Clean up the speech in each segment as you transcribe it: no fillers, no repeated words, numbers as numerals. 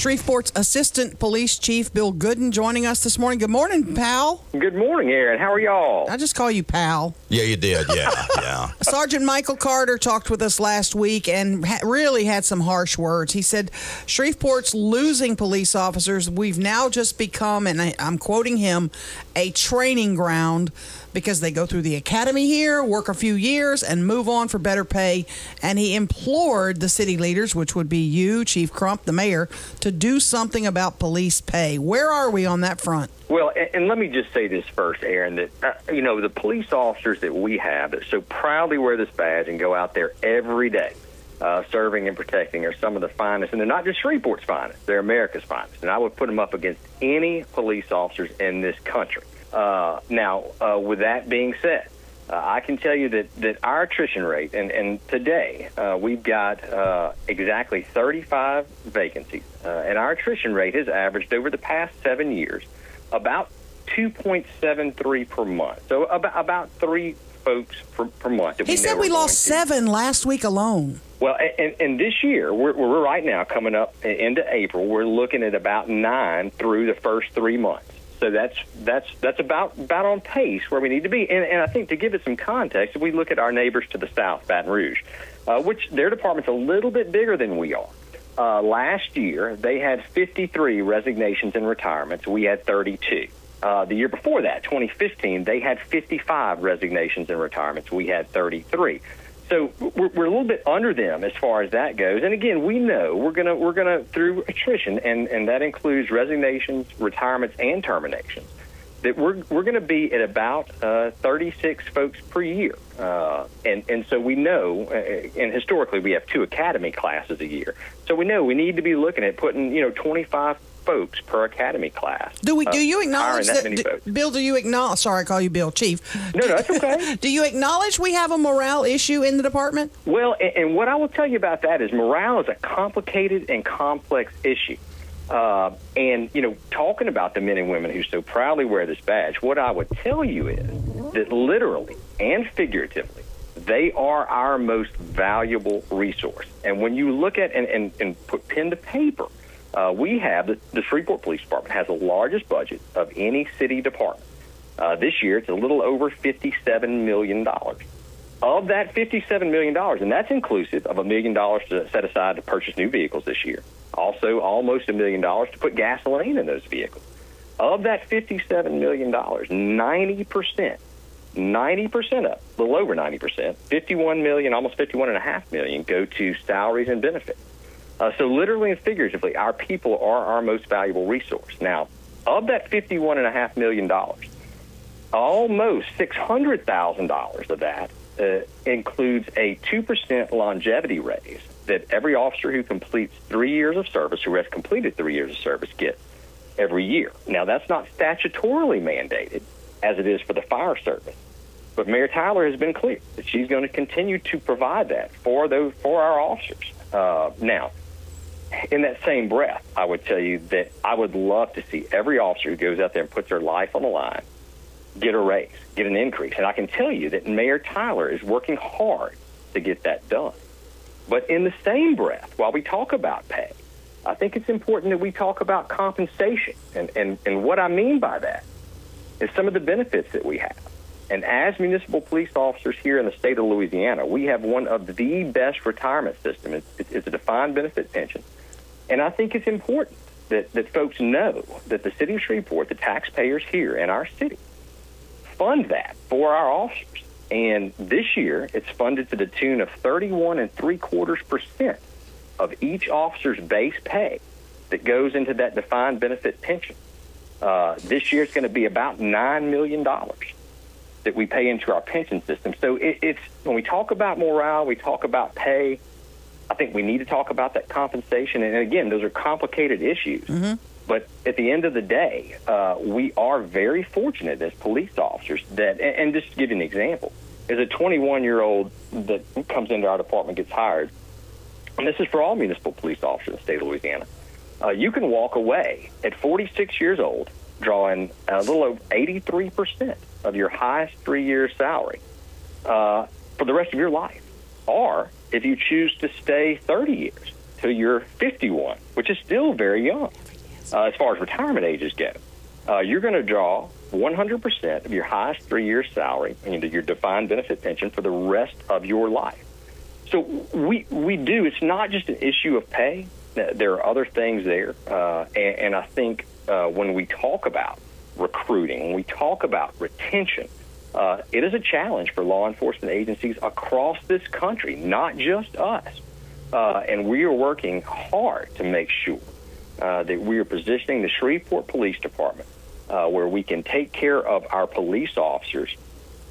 Shreveport's Assistant Police Chief Bill Goodin joining us this morning. Good morning, pal. Good morning, Erin. How are y'all? I just call you pal. Yeah, you did. Yeah. Sergeant Michael Carter talked with us last week and really had some harsh words. He said, Shreveport's losing police officers. We've now just become, and I'm quoting him, a training ground because they go through the academy here, work a few years, and move on for better pay. And he implored the city leaders, which would be you, Chief Crump, the mayor, to do something about police pay. Where are we on that front? Well, and let me just say this first, Erin, that, the police officers that we have that so proudly wear this badge and go out there every day serving and protecting are some of the finest. And they're not just Shreveport's finest, they're America's finest. And I would put them up against any police officers in this country. Now, with that being said, I can tell you that our attrition rate, and today we've got exactly 35 vacancies, and our attrition rate has averaged over the past 7 years about 2.73 per month. So about 3 folks per month. He said we lost 7 last week alone. Well, and this year, we're right now coming up into April, we're looking at about 9 through the first 3 months. So that's about on pace where we need to be. And I think to give it some context, if we look at our neighbors to the south, Baton Rouge, which their department's a little bit bigger than we are. Last year, they had 53 resignations and retirements. We had 32. The year before that, 2015, they had 55 resignations and retirements. We had 33. So we're a little bit under them as far as that goes. And again, we know we're gonna through attrition, and that includes resignations, retirements, and terminations, that we're gonna be at about 36 folks per year. And so we know, and historically we have 2 academy classes a year. So we know we need to be looking at putting 25 folks per academy class. Do you acknowledge that, Bill? Do you acknowledge? Sorry, I call you Bill, Chief. No, that's okay. Do you acknowledge we have a morale issue in the department? Well, and what I will tell you about that is morale is a complicated and complex issue. And talking about the men and women who so proudly wear this badge, what I would tell you is that literally and figuratively, they are our most valuable resource. And when you look at and put pen to paper, we have the Shreveport Police Department has the largest budget of any city department. This year, it's a little over $57 million. Of that $57 million, and that's inclusive of $1 million to set aside to purchase new vehicles this year. Also, almost $1 million to put gasoline in those vehicles. Of that $57 million, 90%, of, a little over 90%, $51 million, almost $51.5 million, go to salaries and benefits. So literally and figuratively, our people are our most valuable resource. Now, of that $51.5 million, almost $600,000 of that includes a 2% longevity raise that every officer who completes 3 years of service, who has completed 3 years of service, gets every year. Now, that's not statutorily mandated, as it is for the fire service. But Mayor Tyler has been clear that she's going to continue to provide that for our officers. Now, in that same breath, I would tell you that I would love to see every officer who goes out there and puts their life on the line get a raise, get an increase. And I can tell you that Mayor Tyler is working hard to get that done. But in the same breath, while we talk about pay, I think it's important that we talk about compensation. And what I mean by that is some of the benefits that we have. And as municipal police officers here in the state of Louisiana, we have one of the best retirement systems. It's a defined benefit pension. And I think it's important that folks know that the city of Shreveport, the taxpayers here in our city, fund that for our officers. And this year, it's funded to the tune of 31.75% of each officer's base pay that goes into that defined benefit pension. This year, it's going to be about $9 million that we pay into our pension system. So it's when we talk about morale, we talk about pay, I think we need to talk about that compensation. And again, those are complicated issues. Mm-hmm. But at the end of the day, we are very fortunate as police officers that, and just to give you an example, is a 21-year-old that comes into our department, gets hired, and this is for all municipal police officers in the state of Louisiana, you can walk away at 46 years old drawing a little over 83% of your highest 3-year salary for the rest of your life. Or if you choose to stay 30 years, till you're 51, which is still very young as far as retirement ages go. You're going to draw 100% of your highest 3-year salary into your defined benefit pension for the rest of your life. So we do. It's not just an issue of pay. There are other things there. And I think when we talk about recruiting, when we talk about retention, it is a challenge for law enforcement agencies across this country, not just us. And we are working hard to make sure that we are positioning the Shreveport Police Department where we can take care of our police officers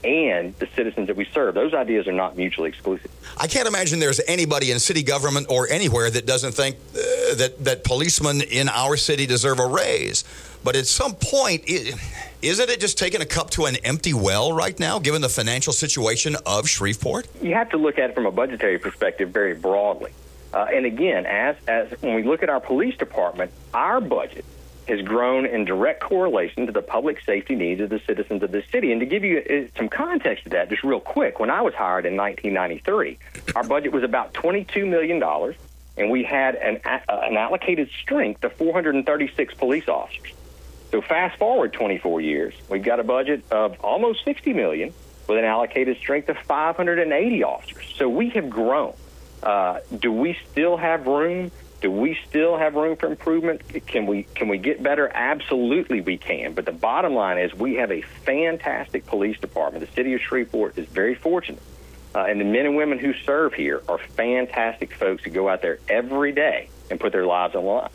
and the citizens that we serve. Those ideas are not mutually exclusive. I can't imagine there's anybody in city government or anywhere that doesn't think that policemen in our city deserve a raise. But at some point, isn't it just taking a cup to an empty well right now, given the financial situation of Shreveport? You have to look at it from a budgetary perspective very broadly. And again, as when we look at our police department, our budget has grown in direct correlation to the public safety needs of the citizens of this city. And to give you some context to that, just real quick, when I was hired in 1993, our budget was about $22 million, and we had an allocated strength of 436 police officers. So fast forward 24 years, we've got a budget of almost $60 million with an allocated strength of 580 officers. So we have grown. Do we still have room? Do we still have room for improvement? Can we get better? Absolutely we can. But the bottom line is we have a fantastic police department. The city of Shreveport is very fortunate. And the men and women who serve here are fantastic folks who go out there every day and put their lives on the line.